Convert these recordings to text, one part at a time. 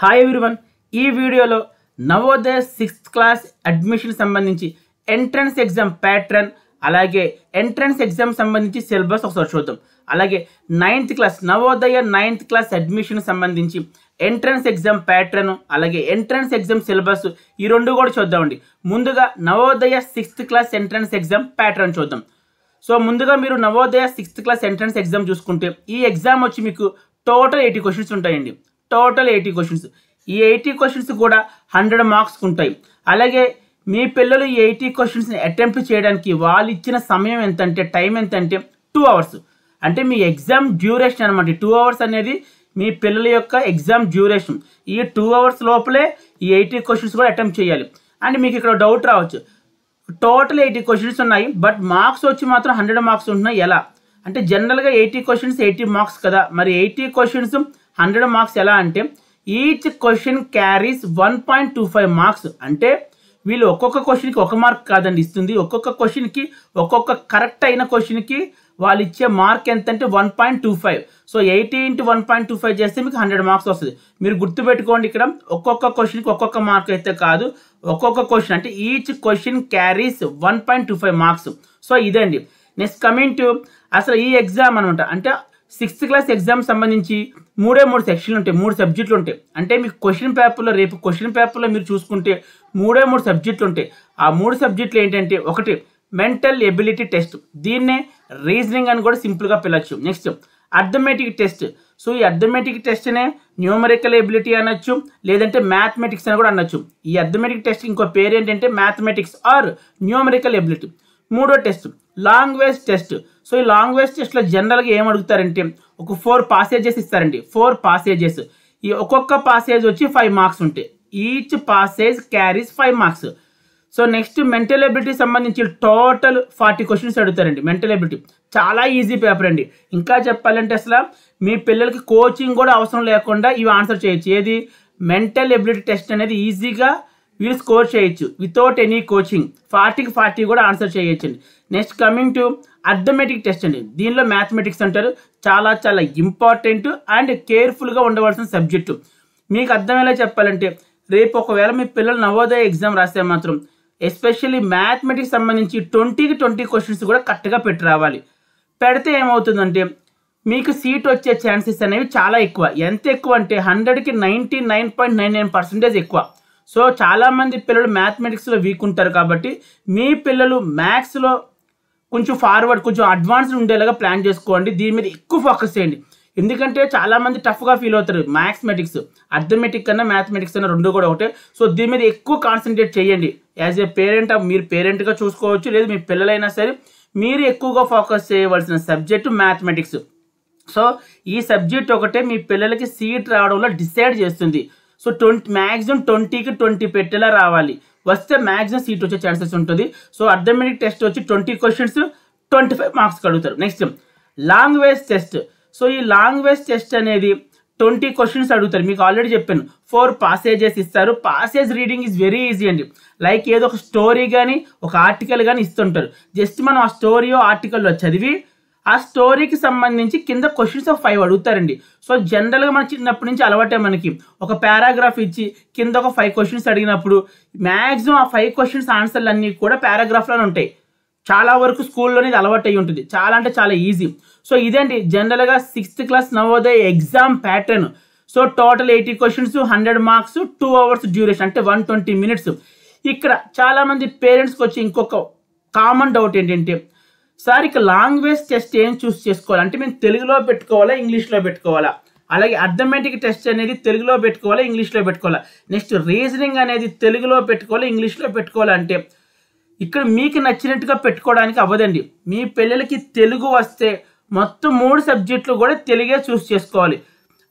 Hi everyone, ఈ వీడియోలో Navodaya 6th class admission సంబంధించి ఎంట్రన్స్ ఎగ్జామ్ ప్యాటర్న్, అలాగే ఎంట్రన్స్ ఎగ్జామ్ సంబంధించి సిలబస్ ఒకసారి చూద్దాం. అలాగే 9th class Navodaya 9th class admission సంబంధించి ఎంట్రన్స్ ఎగ్జామ్ ప్యాటర్న్, అలాగే ఎంట్రన్స్ ఎగ్జామ్ సిలబస్ ఈ రెండు కూడా చూద్దామండి. ముందుగా Navodaya 6th class entrance exam pattern చూద్దాం. సో ముందుగా మీరు Navodaya 6th class entrance exam చూసుకుంటే ఈ ఎగ్జామ్ వచ్చి మీకు టోటల్ 80 క్వశ్చన్స్ ఉంటాయండి. Total 80 questions. ఈ 80 క్వశ్చన్స్ కూడా 100 మార్క్స్ ఉంటాయి. అలాగే మీ పిల్లలు ఈ 80 క్వశ్చన్స్ని అటెంప్ట్ చేయడానికి వాళ్ళు ఇచ్చిన సమయం ఎంతంటే, టైం ఎంతంటే 2 అవర్స్. అంటే మీ ఎగ్జామ్ డ్యూరేషన్ అనమాట. 2 అవర్స్ అనేది మీ పిల్లల యొక్క ఎగ్జామ్ డ్యూరేషన్. ఈ 2 అవర్స్ లోపలే ఈ 80 క్వశ్చన్స్ కూడా అటెంప్ట్ చేయాలి. అండ్ మీకు ఇక్కడ డౌట్ రావచ్చు, టోటల్ 80 క్వశ్చన్స్ ఉన్నాయి, బట్ మార్క్స్ వచ్చి మాత్రం 100 మార్క్స్ ఉంటున్నాయి ఎలా అంటే, జనరల్గా 80 క్వశ్చన్స్ 80 మార్క్స్ కదా, మరి 80 క్వశ్చన్స్ 100 మార్క్స్ ఎలా అంటే, ఈచ్ క్వశ్చన్ క్యారీస్ 1.25 మార్క్స్. అంటే వీళ్ళు ఒక్కొక్క క్వశ్చన్కి 1 మార్క్ కాదండి ఇస్తుంది, ఒక్కొక్క క్వశ్చన్కి ఒక్కొక్క కరెక్ట్ అయిన క్వశ్చన్కి వాళ్ళు ఇచ్చే మార్క్ ఎంత అంటే 1.25. సో 80 × 1.25 చేస్తే మీకు 100 మార్క్స్ వస్తుంది. మీరు గుర్తుపెట్టుకోండి, ఇక్కడ ఒక్కొక్క క్వశ్చన్కి ఒక్కొక్క మార్క్ అయితే కాదు, ఒక్కొక్క క్వశ్చన్ అంటే each question carries 1.25 marks. So ఇదండి. నెక్స్ట్ కమింగ్ టు అసలు ఈ ఎగ్జామ్ అనమాట. అంటే 6th క్లాస్ ఎగ్జామ్ సంబంధించి 3 సెక్షన్లు ఉంటాయి, 3 సబ్జెక్టులు ఉంటాయి. అంటే మీకు క్వశ్చన్ పేపర్లో, రేపు క్వశ్చన్ పేపర్లో మీరు చూసుకుంటే 3 సబ్జెక్టులు ఉంటాయి. ఆ 3 సబ్జెక్టులు ఏంటంటే, ఒకటి మెంటల్ ఎబిలిటీ టెస్ట్, దీన్నే రీజనింగ్ అని కూడా సింపుల్గా పిలవచ్చు. Next arithmetic test. సో ఈ అర్థమెటిక్ టెస్ట్నే న్యూమరికల్ ఎబిలిటీ అనొచ్చు, లేదంటే మ్యాథమెటిక్స్ అని కూడా అనొచ్చు. ఈ అర్థమెటిక్ టెస్ట్ ఇంకో పేరు ఏంటంటే మ్యాథమెటిక్స్ ఆర్ న్యూమరికల్ ఎబిలిటీ. మూడో టెస్ట్ లాంగ్వేజ్ టెస్ట్. సో ఈ లాంగ్వేజ్ టెస్ట్లో జనరల్గా ఏం అడుగుతారంటే, ఒక 4 పాసేజెస్ ఇస్తారండి. 4 పాసేజెస్. ఈ ఒక్కొక్క పాసేజ్ వచ్చి 5 మార్క్స్ ఉంటాయి. Each passage carries 5 marks. So next mental ability సంబంధించి టోటల్ 40 క్వశ్చన్స్ అడుగుతారండి. మెంటల్ ఎబిలిటీ చాలా ఈజీ పేపర్ అండి. ఇంకా చెప్పాలంటే అసలు మీ పిల్లలకి కోచింగ్ కూడా అవసరం లేకుండా ఇవి ఆన్సర్ చేయొచ్చు. ఏది మెంటల్ ఎబిలిటీ టెస్ట్ అనేది ఈజీగా వీళ్ళు స్కోర్ చేయొచ్చు వితౌట్ ఎనీ కోచింగ్. 40కి 40 కూడా ఆన్సర్ చేయొచ్చండి. Next coming to arithmetic test అండి. దీనిలో మ్యాథమెటిక్స్ అంటారు. చాలా చాలా ఇంపార్టెంట్ అండ్ కేర్ఫుల్గా ఉండవలసిన సబ్జెక్టు. మీకు అర్థమయ్యేలా చెప్పాలంటే, రేపు ఒకవేళ మీ పిల్లలు నవోదయ ఎగ్జామ్ రాస్తే మాత్రం ఎస్పెషల్లీ మ్యాథమెటిక్స్ సంబంధించి 20కి 20 క్వశ్చన్స్ కూడా కరెక్ట్గా పెట్టి రావాలి. పెడితే ఏమవుతుందంటే, మీకు సీట్ వచ్చే ఛాన్సెస్ అనేవి చాలా ఎక్కువ. ఎంత ఎక్కువ అంటే 100కి 99.99% ఎక్కువ. సో చాలామంది పిల్లలు మ్యాథమెటిక్స్లో వీక్ ఉంటారు కాబట్టి మీ పిల్లలు మ్యాథ్స్లో కొంచెం ఫార్వర్డ్, కొంచెం అడ్వాన్స్డ్ ఉండేలాగా ప్లాన్ చేసుకోండి. దీని మీద ఎక్కువ ఫోకస్ చేయండి. ఎందుకంటే చాలామంది టఫ్గా ఫీల్ అవుతారు. మ్యాథమెటిక్స్, అర్థమెటిక్ కన్నా మ్యాథమెటిక్స్ అన్న రెండు కూడా ఒకటే. సో దీని మీద ఎక్కువ కాన్సన్ట్రేట్ చేయండి. యాజ్ ఏ పేరెంట్ మీరు పేరెంట్గా చూసుకోవచ్చు, లేదు మీ పిల్లలైనా సరే మీరు ఎక్కువగా ఫోకస్ చేయవలసిన సబ్జెక్టు మ్యాథమెటిక్స్. సో ఈ సబ్జెక్ట్ ఒకటే మీ పిల్లలకి సీట్ రావడంలో డిసైడ్ చేస్తుంది. సో మ్యాక్సిమం 20కి 20 పెట్టేలా రావాలి. వస్తే మ్యాక్సిమం సీట్ వచ్చే ఛాన్సెస్ ఉంటుంది. సో అర్థమెటిక్ టెస్ట్ వచ్చి 20 క్వశ్చన్స్ 25 మార్క్స్ అడుగుతారు. Next language test. సో ఈ లాంగ్వేజ్ టెస్ట్ అనేది 20 క్వశ్చన్స్ అడుగుతారు. మీకు ఆల్రెడీ చెప్పాను, 4 పాసేజెస్ ఇస్తారు. Passage reading is very easy అండి. లైక్ ఏదో ఒక స్టోరీ కానీ ఒక ఆర్టికల్ కానీ ఇస్తుంటారు. జస్ట్ మనం ఆ స్టోరీయో ఆర్టికల్లో చదివి ఆ స్టోరీకి సంబంధించి కింద క్వశ్చన్స్ 5 అడుగుతారండి. సో జనరల్గా మన చిన్నప్పటి నుంచి అలవాటే, మనకి ఒక పారాగ్రాఫ్ ఇచ్చి కింద ఒక 5 క్వశ్చన్స్ అడిగినప్పుడు మ్యాక్సిమం ఆ 5 క్వశ్చన్స్ ఆన్సర్లు అన్నీ కూడా పారాగ్రాఫ్లోనే ఉంటాయి. చాలా వరకు స్కూల్లోనే ఇది అలవాటు అయ్యి ఉంటుంది. చాలా అంటే చాలా ఈజీ. సో ఇదండి జనరల్గా 6th class Navodaya exam pattern. So total 80 questions 100 marks 2 hours duration, అంటే 120 మినిట్స్. ఇక్కడ చాలామంది పేరెంట్స్కి వచ్చి ఇంకొక కామన్ డౌట్ ఏంటంటే, సార్ ఇక లాంగ్వేజ్ టెస్ట్ ఏం చూస్ చేసుకోవాలి అంటే, మేము తెలుగులో పెట్టుకోవాలా ఇంగ్లీష్లో పెట్టుకోవాలా, అలాగే అర్థమెటిక్ టెస్ట్ అనేది తెలుగులో పెట్టుకోవాలా ఇంగ్లీష్లో పెట్టుకోవాలా, నెక్స్ట్ రీజనింగ్ అనేది తెలుగులో పెట్టుకోవాలా ఇంగ్లీష్లో పెట్టుకోవాలా అంటే, ఇక్కడ మీకు నచ్చినట్టుగా పెట్టుకోవడానికి అవ్వదండి. మీ పిల్లలకి తెలుగు వస్తే మొత్తం 3 సబ్జెక్టులు కూడా తెలుగే చూస్ చేసుకోవాలి.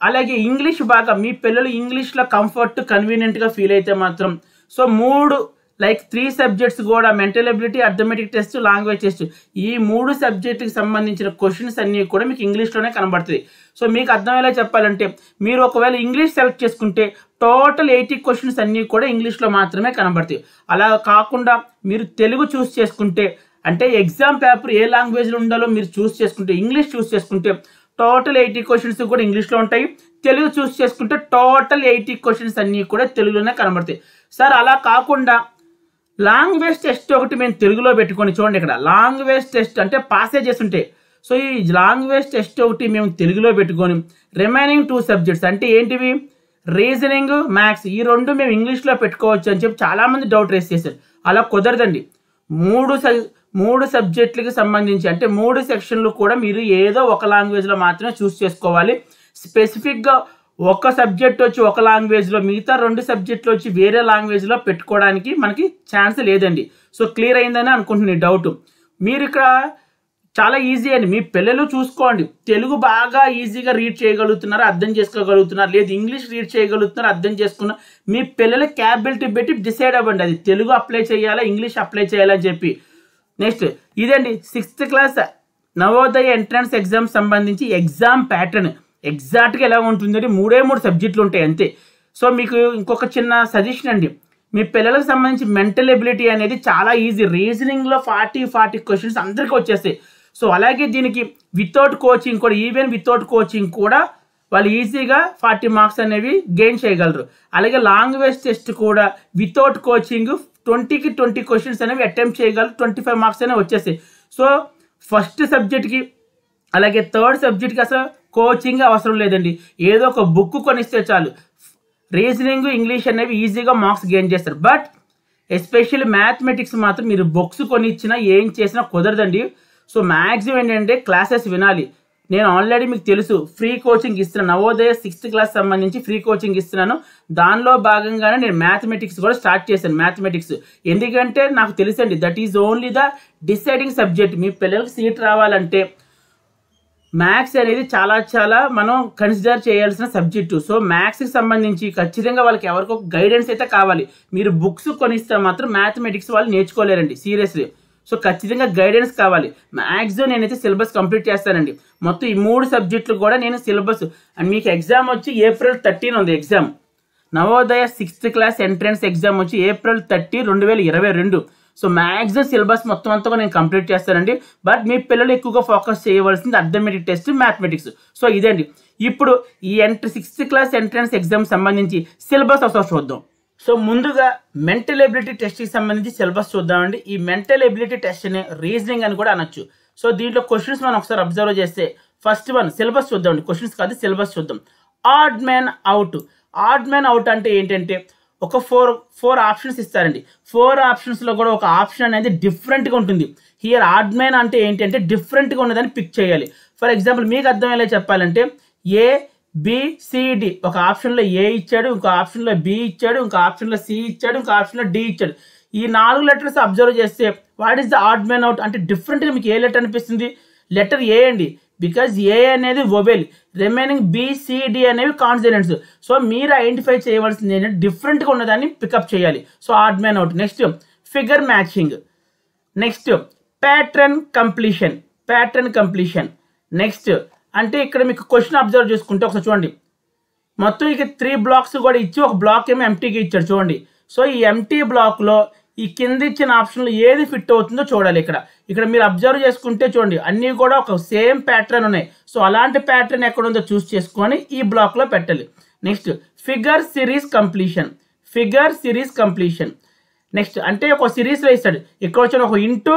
అలాగే ఇంగ్లీష్ బాగా మీ పిల్లలు ఇంగ్లీష్లో కంఫర్ట్ కన్వీనియంట్గా ఫీల్ అయితే మాత్రం, సో 3 సబ్జెక్ట్స్ కూడా mental ability, arithmetic test, language test, ఈ 3 సబ్జెక్టుకి సంబంధించిన క్వశ్చన్స్ అన్నీ కూడా మీకు ఇంగ్లీష్లోనే కనబడుతుంది. సో మీకు అర్థమయ్యేలా చెప్పాలంటే, మీరు ఒకవేళ ఇంగ్లీష్ సెలెక్ట్ చేసుకుంటే టోటల్ 80 క్వశ్చన్స్ అన్నీ కూడా ఇంగ్లీష్లో మాత్రమే కనబడతాయి. అలా కాకుండా మీరు తెలుగు చూస్ చేసుకుంటే, అంటే ఎగ్జామ్ పేపర్ ఏ లాంగ్వేజ్లో ఉండాలో మీరు చూస్ చేసుకుంటే, ఇంగ్లీష్ చూస్ చేసుకుంటే టోటల్ 80 క్వశ్చన్స్ కూడా ఇంగ్లీష్లో ఉంటాయి, తెలుగు చూస్ చేసుకుంటే టోటల్ 80 క్వశ్చన్స్ అన్నీ కూడా తెలుగులోనే కనబడతాయి. సార్ అలా కాకుండా లాంగ్వేజ్ టెస్ట్ ఒకటి మేము తెలుగులో పెట్టుకొని చూడండి, ఇక్కడ లాంగ్వేజ్ టెస్ట్ అంటే పాసేజెస్ ఉంటాయి. సో ఈ లాంగ్వేజ్ టెస్ట్ ఒకటి మేము తెలుగులో పెట్టుకొని రిమైనింగ్ 2 సబ్జెక్ట్స్ అంటే ఏంటివి, రీజనింగ్, మ్యాథ్స్, ఈ 2 మేము ఇంగ్లీష్లో పెట్టుకోవచ్చు అని చెప్పి చాలామంది డౌట్ రేస్ చేశారు. అలా కుదరదండి. 3 సబ్జెక్టులకి సంబంధించి అంటే 3 సెక్షన్లు కూడా మీరు ఏదో ఒక లాంగ్వేజ్లో మాత్రమే చూస్ చేసుకోవాలి. స్పెసిఫిక్గా ఒక సబ్జెక్ట్ వచ్చి ఒక లాంగ్వేజ్లో, మిగతా 2 సబ్జెక్టులు వచ్చి వేరే లాంగ్వేజ్లో పెట్టుకోవడానికి మనకి ఛాన్స్ లేదండి. సో క్లియర్ అయిందని అనుకుంటున్నాను డౌట్. మీరు ఇక్కడ చాలా ఈజీ అండి, మీ పిల్లలు చూసుకోండి, తెలుగు బాగా ఈజీగా రీడ్ చేయగలుగుతున్నారు, అర్థం చేసుకోగలుగుతున్నారు, లేదు ఇంగ్లీష్ రీడ్ చేయగలుగుతున్నారు, అర్థం చేసుకున్నారు. మీ పిల్లల క్యాపబిలిటీ పెట్టి డిసైడ్ అవ్వండి, అది తెలుగు అప్లై చేయాలా ఇంగ్లీష్ అప్లై చేయాలని చెప్పి. నెక్స్ట్ ఇదండి 6th class Navodaya entrance exam సంబంధించి ఎగ్జామ్ ప్యాటర్న్ ఎగ్జాక్ట్గా ఎలా ఉంటుందండి. 3 సబ్జెక్టులు ఉంటాయి అంతే. సో మీకు ఇంకొక చిన్న సజెషన్ అండి, మీ పిల్లలకు సంబంధించి మెంటల్ ఎబిలిటీ అనేది చాలా ఈజీ. రీజనింగ్లో 40 క్వశ్చన్స్ అందరికీ వచ్చేస్తాయి. సో అలాగే దీనికి వితౌట్ కోచింగ్ కూడా, ఈవెన్ వితౌట్ కోచింగ్ కూడా వాళ్ళు ఈజీగా 40 మార్క్స్ అనేవి గెయిన్ చేయగలరు. అలాగే లాంగ్వేజ్ టెస్ట్ కూడా వితౌట్ కోచింగ్ 20కి 20 క్వశ్చన్స్ అనేవి అటెంప్ట్ చేయగలరు, 25 మార్క్స్ అనేవి వచ్చేస్తాయి. సో ఫస్ట్ సబ్జెక్ట్కి అలాగే 3rd సబ్జెక్ట్కి అసలు కోచింగ్ అవసరం లేదండి, ఏదో ఒక బుక్ కొనిస్తే చాలు. రీజనింగ్, ఇంగ్లీష్ అనేవి ఈజీగా మార్క్స్ గెయిన్ చేస్తారు. బట్ ఎస్పెషల్లీ మ్యాథమెటిక్స్ మాత్రం మీరు బుక్స్ కొనిచ్చినా ఏం చేసినా కుదరదండి. సో మ్యాక్సిమం ఏంటంటే క్లాసెస్ వినాలి. నేను ఆల్రెడీ మీకు తెలుసు ఫ్రీ కోచింగ్ ఇస్తున్నాను, నవోదయ 6th క్లాస్ సంబంధించి ఫ్రీ కోచింగ్ ఇస్తున్నాను. దానిలో భాగంగానే నేను మ్యాథమెటిక్స్ కూడా స్టార్ట్ చేశాను. మ్యాథమెటిక్స్ ఎందుకంటే నాకు తెలుసండి, that is only the deciding subject. మీ పిల్లలకు సీట్ రావాలంటే మ్యాథ్స్ అనేది చాలా మనం కన్సిడర్ చేయాల్సిన సబ్జెక్టు. సో మ్యాథ్స్కి సంబంధించి ఖచ్చితంగా వాళ్ళకి ఎవరికో గైడెన్స్ అయితే కావాలి. మీరు బుక్స్ కొనిస్తే మాత్రం మ్యాథమెటిక్స్ వాళ్ళు నేర్చుకోలేరండి సీరియస్లీ. సో ఖచ్చితంగా గైడెన్స్ కావాలి. మ్యాక్సిమం నేనైతే సిలబస్ కంప్లీట్ చేస్తానండి. మొత్తం ఈ 3 సబ్జెక్టులు కూడా నేను సిలబస్, అండ్ మీకు ఎగ్జామ్ వచ్చి April 13 ఉంది exam. Navodaya 6th class entrance exam వచ్చి April 30, 2022. సో మ్యాక్సిమం సిలబస్ మొత్తం అంతా నేను కంప్లీట్ చేస్తానండి. బట్ మీ పిల్లలు ఎక్కువగా ఫోకస్ చేయవలసింది అర్థమెటిక్ టెస్ట్, మ్యాథమెటిక్స్. సో ఇదండి ఇప్పుడు ఈ 6th క్లాస్ ఎంట్రన్స్ ఎగ్జామ్ సంబంధించి సిలబస్ ఒకసారి చూద్దాం. సో ముందుగా మెంటల్ ఎబిలిటీ టెస్ట్కి సంబంధించి సిలబస్ చూద్దామండి. ఈ మెంటల్ ఎబిలిటీ టెస్ట్ని రీజనింగ్ అని కూడా అనొచ్చు. సో దీంట్లో క్వశ్చన్స్ మనం ఒకసారి అబ్జర్వ్ చేస్తే ఫస్ట్ వన్ సిలబస్ చూద్దామండి, క్వశ్చన్స్ కాదు సిలబస్ చూద్దాం. Odd man out. Odd man out అంటే ఏంటంటే ఒక 4 ఆప్షన్స్ ఇస్తారండి. 4 ఆప్షన్స్లో కూడా ఒక ఆప్షన్ అనేది డిఫరెంట్గా ఉంటుంది. హియర్ ఆడ్ మ్యాన్ అంటే ఏంటంటే డిఫరెంట్గా ఉన్నదని పిక్ చేయాలి. ఫర్ ఎగ్జాంపుల్ మీకు అర్థమయ్యేలా చెప్పాలంటే ABCD, ఒక ఆప్షన్లో A ఇచ్చాడు, ఇంకో ఆప్షన్లో B ఇచ్చాడు, ఇంకో ఆప్షన్లో C ఇచ్చాడు, ఇంకో ఆప్షన్లో D ఇచ్చాడు. ఈ 4 లెటర్స్ అబ్జర్వ్ చేస్తే what is the odd man out అంటే డిఫరెంట్గా మీకు ఏ లెటర్ అనిపిస్తుంది? లెటర్ ఏ అండి, బికాజ్ ఏ అనేది వొవెల్, రిమైనింగ్ BCD అనేవి కాన్సనెంట్స్. సో మీరు ఐడెంటిఫై చేయవలసింది ఏంటంటే డిఫరెంట్గా ఉన్నదాన్ని పికప్ చేయాలి. So odd man out. Next figure matching. Next pattern completion. Next అంటే ఇక్కడ మీకు క్వశ్చన్ అబ్జర్వ్ చేసుకుంటే ఒకసారి చూడండి, మొత్తం ఇక 3 బ్లాక్స్ కూడా ఇచ్చి ఒక బ్లాక్ ఏమో ఎంటీగా ఇచ్చాడు చూడండి. సో ఈ ఎంటీ బ్లాక్లో ఈ కింద ఇచ్చిన ఆప్షన్లో ఏది ఫిట్ అవుతుందో చూడాలి. ఇక్కడ మీరు అబ్జర్వ్ చేసుకుంటే చూడండి అన్నీ కూడా ఒక సేమ్ ప్యాటర్న్ ఉన్నాయి. సో అలాంటి ప్యాటర్న్ ఎక్కడ ఉందో చూస్ చేసుకొని ఈ బ్లాక్లో పెట్టాలి. Next figure series completion. Next అంటే ఒక సిరీస్లో ఇస్తాడు, ఇక్కడ వచ్చిన ఒక ఇంటూ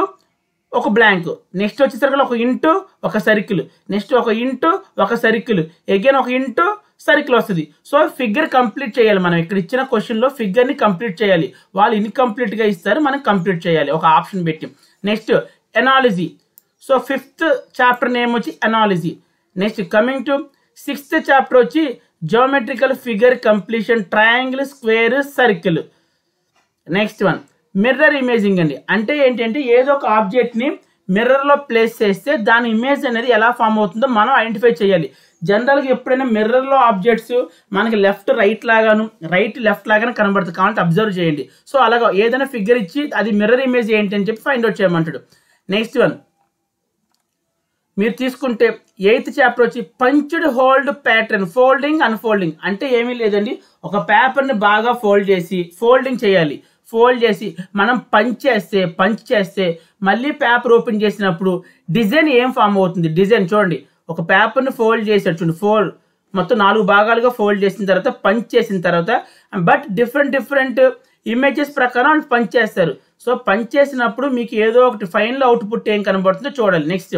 ఒక బ్లాంక్, నెక్స్ట్ వచ్చేసరికి ఒక ఇంటూ ఒక సర్కిల్, నెక్స్ట్ ఒక ఇంటూ ఒక సర్కిల్, అగైన్ ఒక ఇంటూ సర్కిల్ వస్తుంది. సో ఫిగర్ కంప్లీట్ చేయాలి. మనం ఇక్కడ ఇచ్చిన క్వశ్చన్లో ఫిగర్ని కంప్లీట్ చేయాలి. వాళ్ళు ఇన్కంప్లీట్గా ఇస్తారు, మనం కంప్లీట్ చేయాలి ఒక ఆప్షన్ పెట్టి. Next analogy. So 5th chapter name వచ్చి analogy. Next coming to 6th chapter వచ్చి geometrical figure completion, triangle, square, circle. Next one mirror imaging అండి. అంటే ఏంటంటే ఏదో ఒక ఆబ్జెక్ట్ని మిర్రర్లో ప్లేస్ చేస్తే దాని ఇమేజ్ అనేది ఎలా ఫామ్ అవుతుందో మనం ఐడెంటిఫై చేయాలి. జనరల్గా ఎప్పుడైనా మిర్రర్లో ఆబ్జెక్ట్స్ మనకి లెఫ్ట్ రైట్ లాగాను కనబడుతుంది, కాబట్టి అబ్జర్వ్ చేయండి. సో అలాగా ఏదైనా ఫిగర్ ఇచ్చి అది మిర్రర్ ఇమేజ్ ఏంటి అని చెప్పి ఫైండ్ అవుట్ చేయమంటాడు. నెక్స్ట్ వన్ మీరు తీసుకుంటే 8th చాప్టర్ వచ్చి punched hold pattern, folding unfolding. అంటే ఏమీ లేదండి, ఒక పేపర్ని బాగా ఫోల్డింగ్ చేయాలి. ఫోల్డ్ చేసి మనం పంచ్ చేస్తే మళ్ళీ పేపర్ ఓపెన్ చేసినప్పుడు డిజైన్ ఏం ఫామ్ అవుతుంది? డిజైన్ చూడండి, ఒక పేపర్ని ఫోల్డ్ చేసాడు చూడండి, మొత్తం 4 భాగాలుగా ఫోల్డ్ చేసిన తర్వాత పంచ్ చేసిన తర్వాత బట్ డిఫరెంట్ ఇమేజెస్ ప్రకారం పంచ్ చేస్తారు. సో పంచ్ చేసినప్పుడు మీకు ఏదో ఒకటి ఫైనల్ అవుట్పుట్ ఏం కనబడుతుందో చూడాలి. నెక్స్ట్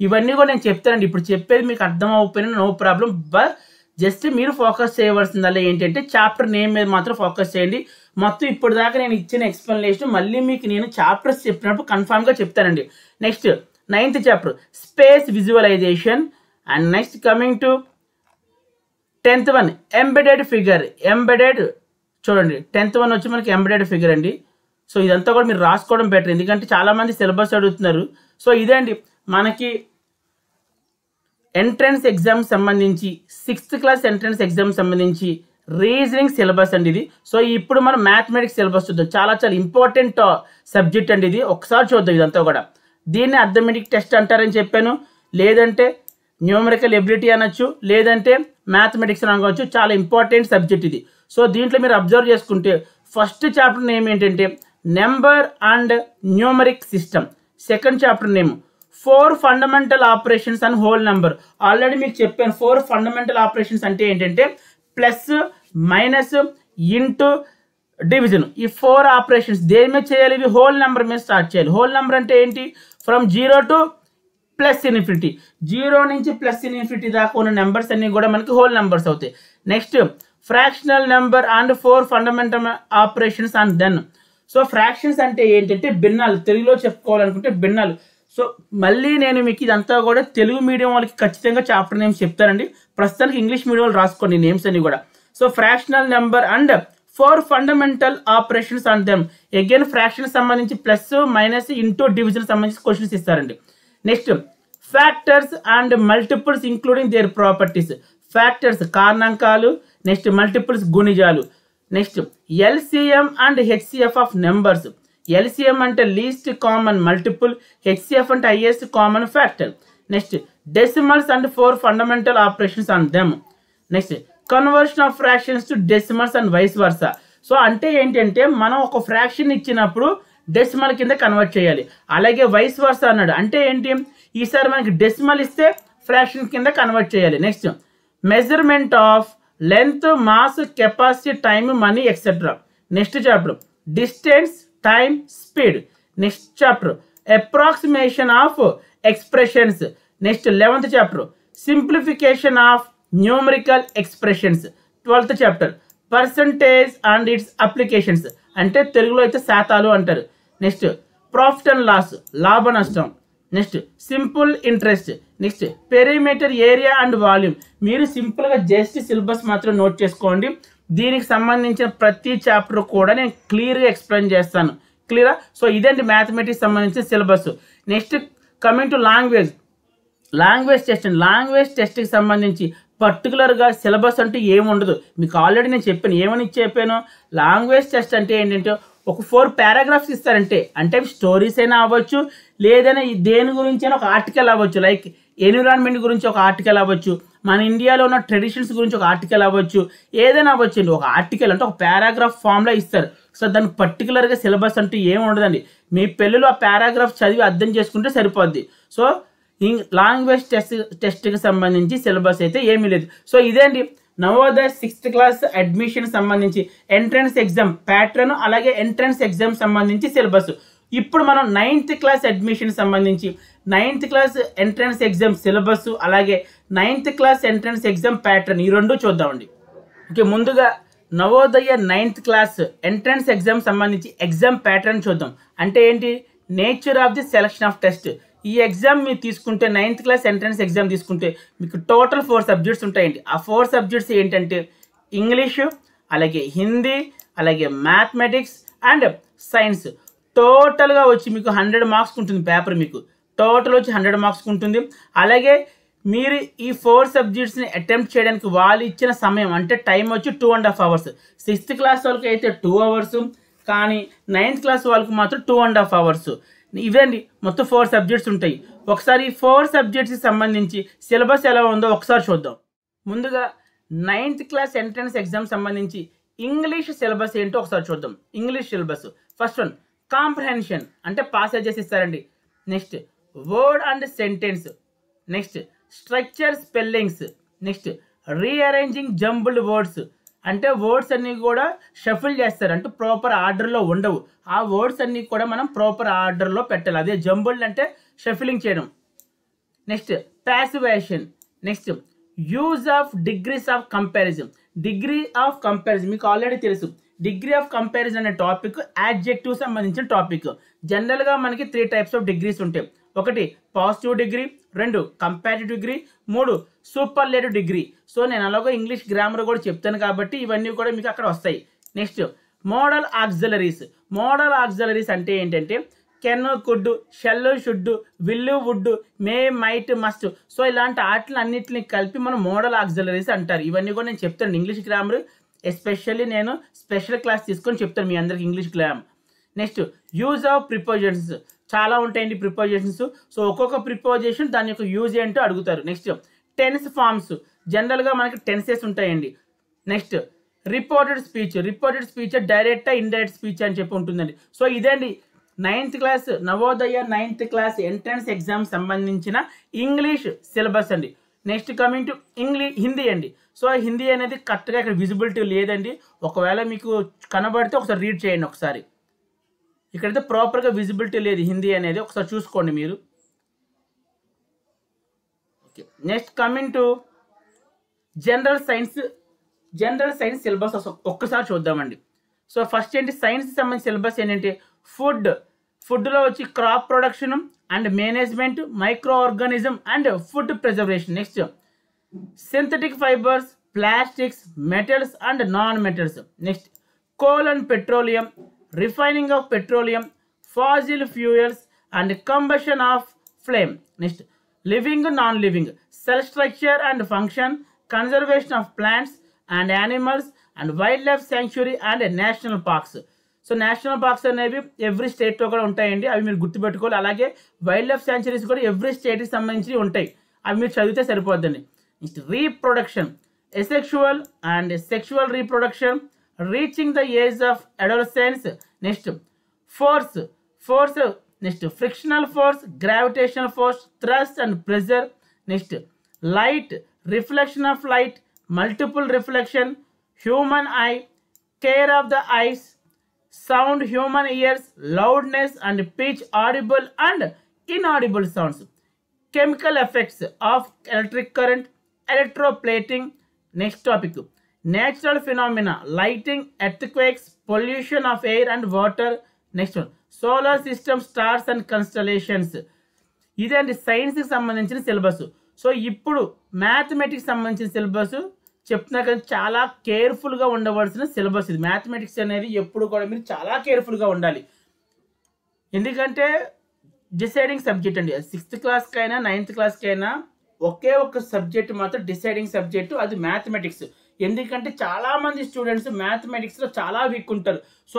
ఇవన్నీ కూడా నేను చెప్తానండి. ఇప్పుడు చెప్పేది మీకు అర్థం అవ్వకపోయినా నో ప్రాబ్లం, బట్ జస్ట్ మీరు ఫోకస్ చేయవలసిందల్లా ఏంటంటే చాప్టర్ నేమ్ మీద మాత్రం ఫోకస్ చేయండి. మొత్తం ఇప్పుడు దాకా నేను ఇచ్చిన ఎక్స్ప్లెనేషన్ మళ్ళీ మీకు నేను చాప్టర్స్ చెప్పినప్పుడు కన్ఫామ్గా చెప్తానండి. Next 9th chapter space visualisation. And next coming to 10th one embedded figure. Embedded చూడండి 10th వన్ వచ్చి మనకి ఎంబెడెడ్ ఫిగర్ అండి. సో ఇదంతా కూడా మీరు రాసుకోవడం బెటర్, ఎందుకంటే చాలామంది సిలబస్ అడుగుతున్నారు. సో ఇదే అండి మనకి ఎంట్రన్స్ ఎగ్జామ్ సంబంధించి 6th క్లాస్ ఎంట్రన్స్ ఎగ్జామ్ సంబంధించి రీజనింగ్ సిలబస్ అండి ఇది. సో ఇప్పుడు మనం మ్యాథమెటిక్స్ సిలబస్ చూద్దాం. చాలా ఇంపార్టెంట్ సబ్జెక్ట్ అండి ఇది. ఒకసారి చూద్దాం ఇదంతా కూడా. దీన్ని అర్థమెటిక్ టెస్ట్ అంటారని చెప్పాను, లేదంటే న్యూమరికల్ ఎబిలిటీ అనొచ్చు, లేదంటే మ్యాథమెటిక్స్ అని అనుకోవచ్చు. చాలా ఇంపార్టెంట్ సబ్జెక్ట్ ఇది. సో దీంట్లో మీరు అబ్జర్వ్ చేసుకుంటే ఫస్ట్ చాప్టర్ నేమ్ ఏంటంటే number and numeric system. Second chapter name 4 fundamental operations and whole number. Already మీకు చెప్పాను 4 ఫండమెంటల్ ఆపరేషన్స్ అంటే ఏంటంటే ప్లస్, మైనస్, ఇంటూ, డివిజన్. ఈ 4 ఆపరేషన్స్ దేని మీద చేయాలి? ఇవి హోల్ నెంబర్ మీద స్టార్ట్ చేయాలి. హోల్ నెంబర్ అంటే ఏంటి? From 0 to plus infinity. 0 నుంచి ప్లస్ ఇన్ఫినిటీ దాకా ఉన్న నెంబర్స్ అన్ని కూడా మనకి హోల్ నెంబర్స్ అవుతాయి. Next fractional number and 4 fundamental operations and then. So fractions అంటే ఏంటంటే భిన్నాలు, తెలుగులో చెప్పుకోవాలనుకుంటే భిన్నాలు. సో మళ్ళీ నేను మీకు ఇదంతా కూడా తెలుగు మీడియం వాళ్ళకి ఖచ్చితంగా చాప్టర్ నేమ్స్ చెప్తానండి. ప్రస్తుతానికి ఇంగ్లీష్ మీడియం వాళ్ళు రాసుకోండి నేమ్స్ అన్ని కూడా. So fractional number and 4 fundamental operations and them. Again fraction సంబంధించి ప్లస్, మైనస్, ఇంటూ, డివిజన్ సంబంధించి క్వశ్చన్స్ ఇస్తారండి. Next factors and multiples including their properties. Factors కారణాంకాలు, నెక్స్ట్ మల్టిపుల్స్ గుణిజాలు. Next LCM and HCF of numbers. LCM అంటే least common multiple, HCF అంటే highest common factor. Next decimals and 4 fundamental operations on them. Next conversion of fractions to decimals and vice versa. So అంటే ఏంటంటే మనం ఒక fraction ఇచ్చినప్పుడు decimal కింద convert చేయాలి. అలాగే వైస్ వర్సా అన్నాడు అంటే ఏంటి? ఈసారి మనకి డెసిమల్ ఇస్తే ఫ్రాక్షన్ కింద కన్వర్ట్ చేయాలి. Next measurement of length, mass, capacity, time, money etcetera. Next chapter distance, time, speed. Next chapter approximation of expressions. Next 11th chapter simplification of numerical expressions. 12th chapter percentage and its applications, అంటే తెలుగులో అయితే శాతాలు అంటారు. Next profit and loss, లాభ నష్టం. Next simple interest. Next perimeter, area and volume. మీరు సింపుల్గా just syllabus మాత్రం note చేసుకోండి. దీనికి సంబంధించిన ప్రతి చాప్టర్ కూడా నేను క్లియర్గా ఎక్స్ప్లెయిన్ చేస్తాను. క్లియరా? సో ఇదండి మ్యాథమెటిక్స్ సంబంధించిన syllabus. Next coming to language. Language test అండి. లాంగ్వేజ్ టెస్ట్కి సంబంధించి పర్టికులర్గా సిలబస్ అంటే ఏముండదు. మీకు ఆల్రెడీ నేను చెప్పాను. ఏమని చెప్పాను? లాంగ్వేజ్ టెస్ట్ అంటే ఏంటంటే ఒక 4 పారాగ్రాఫ్స్ ఇస్తారంటే, అంటే స్టోరీస్ అయినా అవ్వచ్చు, లేదైనా దేని గురించి అయినా ఒక ఆర్టికల్ అవ్వచ్చు. లైక్ ఎన్విరాన్మెంట్ గురించి ఒక ఆర్టికల్ అవ్వచ్చు, మన ఇండియాలో ఉన్న ట్రెడిషన్స్ గురించి ఒక ఆర్టికల్ అవ్వచ్చు, ఏదైనా అవ్వచ్చు అండి. ఒక ఆర్టికల్ అంటే ఒక పారాగ్రాఫ్ ఫామ్లో ఇస్తారు. సో దానికి పర్టికులర్గా సిలబస్ అంటే ఏమి ఉండదండి. మీ పిల్లలు ఆ పారాగ్రాఫ్ చదివి అర్థం చేసుకుంటే సరిపోద్ది. సో లాంగ్వేజ్ టెస్ట్కి సంబంధించి సిలబస్ అయితే ఏమీ లేదు. సో ఇదే అండి నవోదయ 6th క్లాస్ అడ్మిషన్ సంబంధించి ఎంట్రన్స్ ఎగ్జామ్ ప్యాటర్న్, అలాగే ఎంట్రన్స్ ఎగ్జామ్ సంబంధించి సిలబస్. ఇప్పుడు మనం 9th క్లాస్ అడ్మిషన్ సంబంధించి 9th class entrance exam syllabus, అలాగే 9th class entrance exam pattern ఈ రెండు చూద్దామండి. ఓకే, ముందుగా Navodaya 9th class entrance exam సంబంధించి ఎగ్జామ్ ప్యాటర్న్ చూద్దాం. అంటే ఏంటి? Nature of the selection of test. ఈ ఎగ్జామ్ మీరు తీసుకుంటే 9th క్లాస్ ఎంట్రన్స్ ఎగ్జామ్ తీసుకుంటే మీకు టోటల్ 4 సబ్జెక్ట్స్ ఉంటాయండి. ఆ 4 సబ్జెక్ట్స్ ఏంటంటే ఇంగ్లీషు, అలాగే హిందీ, అలాగే మ్యాథమెటిక్స్ అండ్ సైన్స్. టోటల్గా వచ్చి మీకు 100 మార్క్స్ ఉంటుంది పేపర్. మీకు టోటల్ వచ్చి 100 మార్క్స్ ఉంటుంది. అలాగే మీరు ఈ 4 సబ్జెక్ట్స్ని అటెంప్ట్ చేయడానికి వాళ్ళు ఇచ్చిన సమయం అంటే టైం వచ్చి 2.5 అవర్స్. 6th క్లాస్ వాళ్ళకి అయితే 2 అవర్స్, కానీ 9th క్లాస్ వాళ్ళకి మాత్రం 2.5 అవర్స్. ఇవండి మొత్తం 4 సబ్జెక్ట్స్ ఉంటాయి. ఒకసారి ఈ 4 సబ్జెక్ట్స్కి సంబంధించి సిలబస్ ఎలా ఉందో ఒకసారి చూద్దాం. ముందుగా 9th క్లాస్ ఎంట్రన్స్ ఎగ్జామ్ సంబంధించి ఇంగ్లీష్ సిలబస్ ఏంటో ఒకసారి చూద్దాం. English syllabus first one comprehension అంటే పాసేజెస్ ఇస్తారండి. Next word and sentence. Next structure, spellings. Next rearranging jumbled words అంటే వర్డ్స్ అన్నీ కూడా షఫుల్ చేస్తారు, అంటే ప్రాపర్ ఆర్డర్లో ఉండవు. ఆ వర్డ్స్ అన్నీ కూడా మనం ప్రాపర్ ఆర్డర్లో పెట్టాలి. అదే జంబుల్డ్ అంటే షఫిలింగ్ చేయడం. Next passivation. Next use of degrees of comparison. Degree of comparison మీకు ఆల్రెడీ తెలుసు. డిగ్రీ ఆఫ్ కంపారిజన్ అనే టాపిక్ యాడ్జెక్టివ్ సంబంధించిన టాపిక్. జనరల్గా మనకి 3 టైప్స్ ఆఫ్ డిగ్రీస్ ఉంటాయి. ఒకటి positive degree, 2 comparative degree, 3 superlative degree. So నేను అలాగో ఇంగ్లీష్ గ్రామర్ కూడా చెప్తాను కాబట్టి ఇవన్నీ కూడా మీకు అక్కడ వస్తాయి. Next modal auxiliaries. Modal auxiliaries అంటే ఏంటంటే can, could, shall, should, will, would, may, might, must. So ఇలాంటి ఆటలు అన్నింటిని కలిపి మనం మోడల్ ఆక్సిలరీస్ అంటారు. ఇవన్నీ కూడా నేను చెప్తాను ఇంగ్లీష్ గ్రామర్, ఎస్పెషల్లీ నేను స్పెషల్ క్లాస్ తీసుకొని చెప్తాను మీ అందరికి English grammar. Next use of prepositions. చాలా ఉంటాయండి ప్రిపోజిషన్స్. సో ఒక్కొక్క ప్రిపోజిషన్ దాని యొక్క యూజ్ ఏంటో అడుగుతారు. Next tense forms. జనరల్గా మనకి టెన్సెస్ ఉంటాయండి. Next reported speech. Reported speech direct indirect speech అని చెప్పి ఉంటుందండి. సో ఇదండి 9th class Navodaya 9th class entrance exam సంబంధించిన ఇంగ్లీష్ సిలబస్ అండి. నెక్స్ట్ కమింగ్ టు హిందీ అండి. సో హిందీ అనేది కరెక్ట్గా ఇక్కడ విజిబిలిటీ లేదండి. ఒకవేళ మీకు కనబడితే ఒకసారి రీడ్ చేయండి. ఒకసారి ఇక్కడైతే ప్రాపర్గా విజిబిలిటీ లేదు హిందీ అనేది, ఒకసారి చూసుకోండి మీరు. Okay, next coming to general science. General science syllabus ఒక్కసారి చూద్దామండి. సో ఫస్ట్ ఏంటి సైన్స్ సంబంధించిన సిలబస్ ఏంటంటే ఫుడ్లో వచ్చి crop production and management, micro organism and food preservation. Next synthetic fibres, plastics, metals and non metals. Next coal and petroleum, refining of petroleum, fossil fuels and combustion of flame. Next living, non living, cell structure and function, conservation of plants and animals and wild life sanctuary and national parks. So national parks అనేవి every స్టేట్లో కూడా ఉంటాయండి, అవి మీరు గుర్తుపెట్టుకోవాలి. అలాగే wild life sanctuaries కూడా every స్టేట్కి సంబంధించి ఉంటాయి, అవి మీరు చదివితే సరిపోద్దండి. Next reproduction, asexual and sexual reproduction, reaching the age of adolescence. Next force. Next frictional force, gravitational force, thrust and pressure. Next light, reflection of light, multiple reflection, human eye, care of the eyes, sound, human ears, loudness and pitch, audible and inaudible sounds, chemical effects of electric current, electroplating. Next topic natural phenomena, lighting, earthquakes, pollution of air and water. Next one solar system, stars and constellations. ఇదండి సైన్స్కి సంబంధించిన syllabus. So ఇప్పుడు mathematics సంబంధించిన syllabus చెప్తున్నా కదా, చాలా కేర్ఫుల్గా ఉండవలసిన సిలబస్ ఇది. మ్యాథమెటిక్స్ అనేది ఎప్పుడు కూడా మీరు చాలా కేర్ఫుల్గా ఉండాలి, ఎందుకంటే డిసైడింగ్ సబ్జెక్ట్ అండి. 6th క్లాస్కైనా 9th క్లాస్కైనా ఒకే ఒక సబ్జెక్ట్ మాత్రం డిసైడింగ్ సబ్జెక్టు, అది మ్యాథమెటిక్స్. ఎందుకంటే చాలామంది స్టూడెంట్స్ మ్యాథమెటిక్స్లో చాలా వీక్ ఉంటారు. సో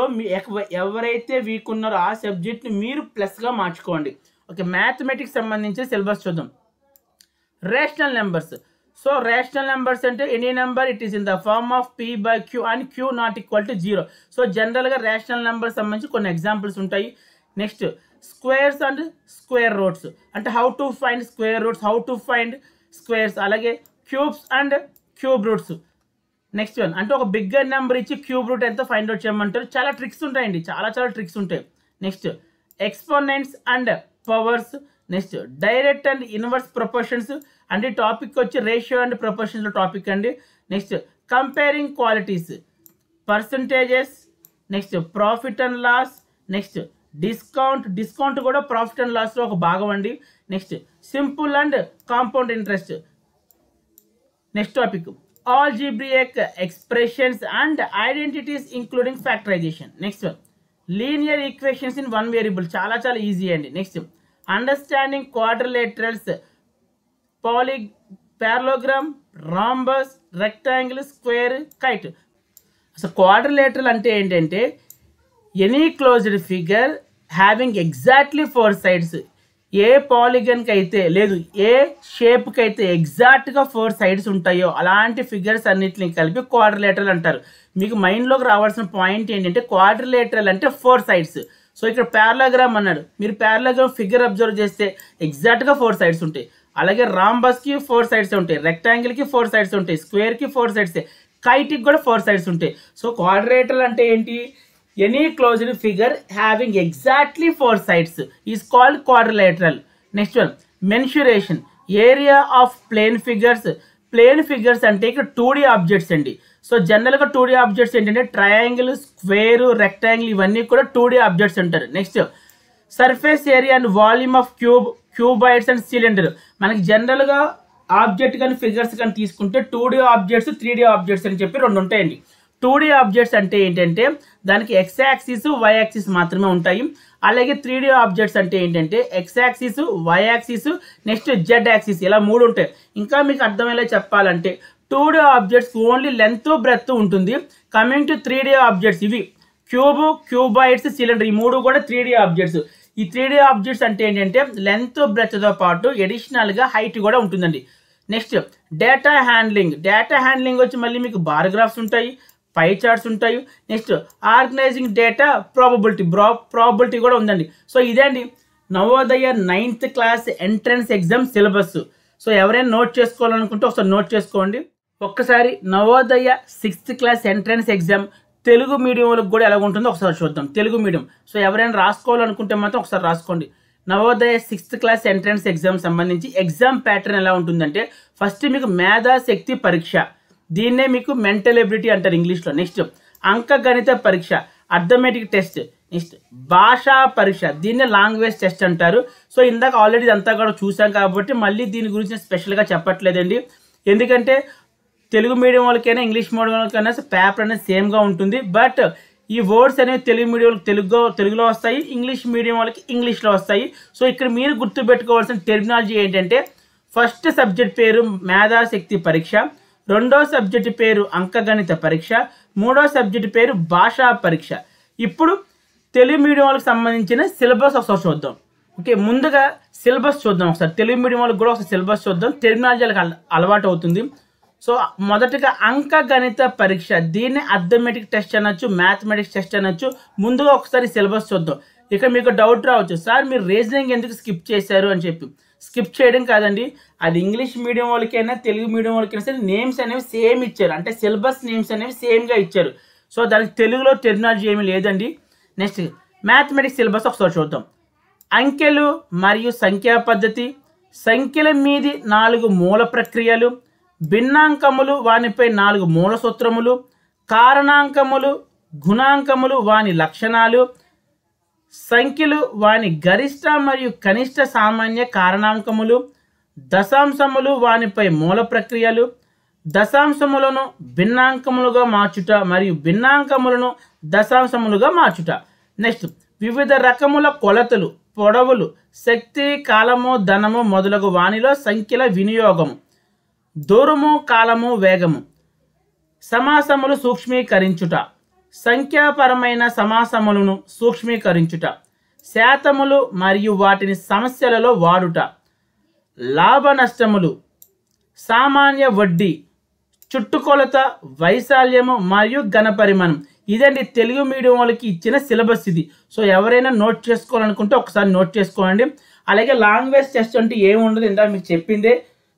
ఎవరైతే వీక్ ఉన్నారో ఆ సబ్జెక్ట్ని మీరు ప్లస్గా మార్చుకోండి. ఓకే, మ్యాథమెటిక్స్ సంబంధించిన సిలబస్ చూద్దాం. Rational numbers. So rational numbers అంటే any number it is in the form of p by q and q not equal to 0. So జనరల్గా రేషనల్ నెంబర్ సంబంధించి కొన్ని ఎగ్జాంపుల్స్ ఉంటాయి. Next squares and square roots, అంటే how to find square roots, how to find squares. అలాగే cubes and cube roots. Next one అంటే ఒక bigger number ఇచ్చి cube root ఎంతో ఫైండ్ అవుట్ చేయమంటారు. చాలా ట్రిక్స్ ఉంటాయండి, చాలా ట్రిక్స్ ఉంటాయి. Next exponents and powers. Next direct and inverse proportions, అంటే టాపిక్ వచ్చి రేషియో అండ్ ప్రపోర్షన్స్ టాపిక్ అండి. Next comparing qualities, percentages. Next profit and loss. Next discount కూడా ప్రాఫిట్ అండ్ లాస్లో ఒక భాగం అండి. Next simple and compound interest. Next topic algebraic expressions and identities including factorisation. Next linear equations in one variable, చాలా easy అండి. Next understanding quadrilaterals, parallelogram, rhombus, rectangle, square, kite. అసలు quadrilateral అంటే ఏంటంటే any closed figure having exactly 4 sides. ఏ పాలిగన్కి అయితే లేదు, ఏ షేప్కి అయితే ఎగ్జాక్ట్గా 4 sides ఉంటాయో అలాంటి ఫిగర్స్ అన్నిటిని కలిపి క్వాడ్రిలేటరల్ అంటారు. మీకు మైండ్లోకి రావాల్సిన పాయింట్ ఏంటంటే క్వాడ్రిలేటరల్ అంటే 4 sides. సో ఇక్కడ పారలోగ్రామ్ అన్నాడు, మీరు పారలోగ్రామ్ ఫిగర్ అబ్జర్వ్ చేస్తే ఎగ్జాక్ట్గా 4 sides ఉంటాయి. అలాగే రాంబస్కి 4 సైడ్స్ ఉంటాయి, రెక్టాంగిల్కి 4 సైడ్స్ ఉంటాయి, స్క్వేర్కి 4 సైడ్స్, కైట్కి కూడా 4 సైడ్స్ ఉంటాయి. సో క్వాడ్రిలేటరల్ అంటే ఏంటి? Any closed figure having exactly 4 sides is called quadrilateral. Next one mensuration, area of plane figures. Plane figures అంటే ఇక్కడ 2D ఆబ్జెక్ట్స్ అండి. సో జనరల్గా 2D ఆబ్జెక్ట్స్ ఏంటంటే ట్రయాంగిల్, స్క్వేర్, రెక్టాంగిల్ ఇవన్నీ కూడా 2D ఆబ్జెక్ట్స్ అంటారు. Next surface area and volume of cuboids and cylinder. మనకి జనరల్గా ఆబ్జెక్ట్ కానీ ఫిగర్స్ కానీ తీసుకుంటే 2D ఆబ్జెక్ట్స్, 3D ఆబ్జెక్ట్స్ అని చెప్పి రెండు ఉంటాయండి. 2D ఆబ్జెక్ట్స్ అంటే ఏంటంటే దానికి ఎక్స్ యాక్సిస్, వై యాక్సిస్ మాత్రమే ఉంటాయి. అలాగే 3D ఆబ్జెక్ట్స్ అంటే ఏంటంటే x axis, y axis, next z axis, ఇలా 3 ఉంటాయి. ఇంకా మీకు అర్థమయ్యేలా చెప్పాలంటే 2D objects only length breadth ఉంటుంది. కమింగ్ టు 3D ఆబ్జెక్ట్స్, ఇవి క్యూబ్, క్యూబాయిడ్స్, సిలిండర్, ఈ 3 కూడా 3D ఆబ్జెక్ట్స్. ఈ 3D ఆబ్జెక్ట్స్ అంటే ఏంటంటే లెంత్ బ్రెత్తో పాటు అడిషనల్గా హైట్ కూడా ఉంటుందండి. Next data handling. Data handling వచ్చి మళ్ళీ మీకు బార్ గ్రాఫ్స్ ఉంటాయి, పై చార్ట్స్ ఉంటాయి. నెక్స్ట్ ఆర్గనైజింగ్ డేటా, ప్రాబబిలిటీ కూడా ఉందండి. సో ఇదే అండి Navodaya 9th class entrance exam syllabus. So ఎవరైనా నోట్ చేసుకోవాలనుకుంటే ఒకసారి నోట్ చేసుకోండి. ఒక్కసారి Navodaya 6th class entrance exam Telugu medium వాళ్ళకి కూడా ఎలా ఉంటుందో ఒకసారి చూద్దాం. తెలుగు మీడియం, సో ఎవరైనా రాసుకోవాలనుకుంటే మాత్రం ఒకసారి రాసుకోండి. Navodaya 6th class entrance exam సంబంధించి ఎగ్జామ్ ప్యాటర్న్ ఎలా ఉంటుందంటే ఫస్ట్ మీకు మేధాశక్తి పరీక్ష, దీన్నే మీకు మెంటల్ ఎబిలిటీ అంటారు ఇంగ్లీష్లో. నెక్స్ట్ అంకగణిత పరీక్ష, అర్థమెటిక్ టెస్ట్. నెక్స్ట్ భాషా పరీక్ష, దీన్నే లాంగ్వేజ్ టెస్ట్ అంటారు. సో ఇందాక ఆల్రెడీ ఇదంతా కూడా చూసాం కాబట్టి మళ్ళీ దీని గురించి స్పెషల్గా చెప్పట్లేదండి. ఎందుకంటే తెలుగు మీడియం వాళ్ళకైనా ఇంగ్లీష్ మీడియం వాళ్ళకైనా పేపర్ అనేది సేమ్గా ఉంటుంది. బట్ ఈ వర్డ్స్ అనేవి తెలుగు మీడియం వాళ్ళకి తెలుగులో వస్తాయి, ఇంగ్లీష్ మీడియం వాళ్ళకి ఇంగ్లీష్లో వస్తాయి. సో ఇక్కడ మీరు గుర్తుపెట్టుకోవాల్సిన టెర్మినాలజీ ఏంటంటే ఫస్ట్ సబ్జెక్ట్ పేరు మేధాశక్తి పరీక్ష, రెండో సబ్జెక్ట్ పేరు అంకగణిత పరీక్ష, మూడో సబ్జెక్ట్ పేరు భాషా పరీక్ష. ఇప్పుడు తెలుగు మీడియం వాళ్ళకి సంబంధించిన సిలబస్ ఒకసారి చూద్దాం. ఓకే, ముందుగా సిలబస్ చూద్దాం ఒకసారి. తెలుగు మీడియం వాళ్ళకి కూడా ఒకసారి సిలబస్ చూద్దాం, టెర్మినాలజీ వాళ్ళకి అలవాటు అవుతుంది. సో మొదటగా అంకగణిత పరీక్ష, దీన్ని అర్థమెటిక్ టెస్ట్ అనొచ్చు, మ్యాథమెటిక్స్ టెస్ట్ అనొచ్చు. ముందుగా ఒకసారి సిలబస్ చూద్దాం. ఇక్కడ మీకు డౌట్ రావచ్చు, సార్ మీరు రీజనింగ్ ఎందుకు స్కిప్ చేశారు అని చెప్పి. స్కిప్ చేయడం కాదండి, అది ఇంగ్లీష్ మీడియం వాళ్ళకైనా తెలుగు మీడియం వాళ్ళకైనా సరే నేమ్స్ అనేవి సేమ్ ఇచ్చారు, అంటే సిలబస్ నేమ్స్ అనేవి సేమ్గా ఇచ్చారు. సో దానికి తెలుగులో టెర్మినాలజీ ఏమీ లేదండి. నెక్స్ట్ మ్యాథమెటిక్స్ సిలబస్ ఒకసారి చూద్దాం. అంకెలు మరియు సంఖ్యా పద్ధతి, సంఖ్యల మీది 4 మూల ప్రక్రియలు, భిన్నాంకములు వానిపై 4 మూల సూత్రములు, కారణాంకములు, గుణాంకములు వాని లక్షణాలు, సంఖ్యలు వాని గరిష్ట మరియు కనిష్ట సామాన్య కారణాంకములు, దశాంశములు వానిపై మూల ప్రక్రియలు, దశాంశములను భిన్నాంకములుగా మార్చుట మరియు భిన్నాంకములను దశాంశములుగా మార్చుట. నెక్స్ట్ వివిధ రకముల కొలతలు, పొడవులు, శక్తి, కాలము, ధనము మొదలగు వానిలో సంఖ్యల వినియోగము, దూరము, కాలము, వేగము, సమాసములు సూక్ష్మీకరించుట, సంఖ్యాపరమైన సమాసములను సూక్ష్మీకరించుట, శాతములు మరియు వాటిని సమస్యలలో వాడుట, లాభ నష్టములు, సామాన్య వడ్డీ, చుట్టుకొలత, వైశాల్యము మరియు ఘనపరిమాణం. ఇదండి తెలుగు మీడియం వాళ్ళకి ఇచ్చిన సిలబస్ ఇది. సో ఎవరైనా నోట్ చేసుకోవాలనుకుంటే ఒకసారి నోట్ చేసుకోండి. అలాగే లాంగ్వేజ్ టెస్ట్ అంటే ఏముండదు, ఇందాక మీకు చెప్పిందే.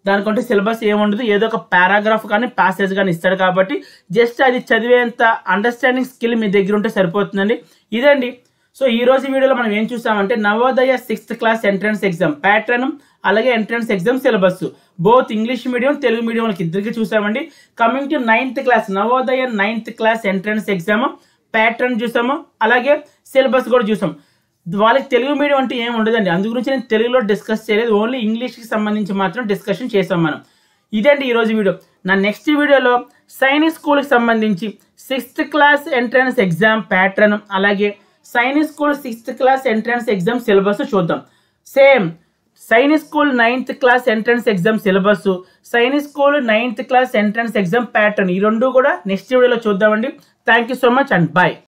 దానికంటే సిలబస్ ఏముండదు, ఏదో ఒక పారాగ్రాఫ్ కానీ ప్యాసేజ్ కానీ ఇస్తాడు కాబట్టి జస్ట్ అది చదివేంత అండర్స్టాండింగ్ స్కిల్ మీ దగ్గర ఉంటే సరిపోతుందండి. ఇదండి. సో ఈ రోజు వీడియోలో మనం ఏం చూసామంటే Navodaya 6th class entrance exam pattern, అలాగే entrance exam syllabus both English medium Telugu medium వాళ్ళకి ఇద్దరికి చూసామండి. Coming to 9th class Navodaya 9th class entrance exam pattern చూసాము, అలాగే సిలబస్ కూడా చూసాం. వాళ్ళకి తెలుగు మీడియం అంటే ఏమి ఉండదండి, అందు గురించి నేను తెలుగులో డిస్కస్ చేయలేదు, ఓన్లీ ఇంగ్లీష్కి సంబంధించి మాత్రం డిస్కషన్ చేసాం మనం. ఇదండి ఈరోజు వీడియో. నా నెక్స్ట్ వీడియోలో సైనిక్ స్కూల్కి సంబంధించి 6th class entrance exam pattern, అలాగే Sainik school 6th class entrance exam syllabus చూద్దాం. Same Sainik school 9th class entrance exam syllabus, Sainik school 9th class entrance exam pattern, ఈ రెండు కూడా నెక్స్ట్ వీడియోలో చూద్దామండి. Thank you so much and bye.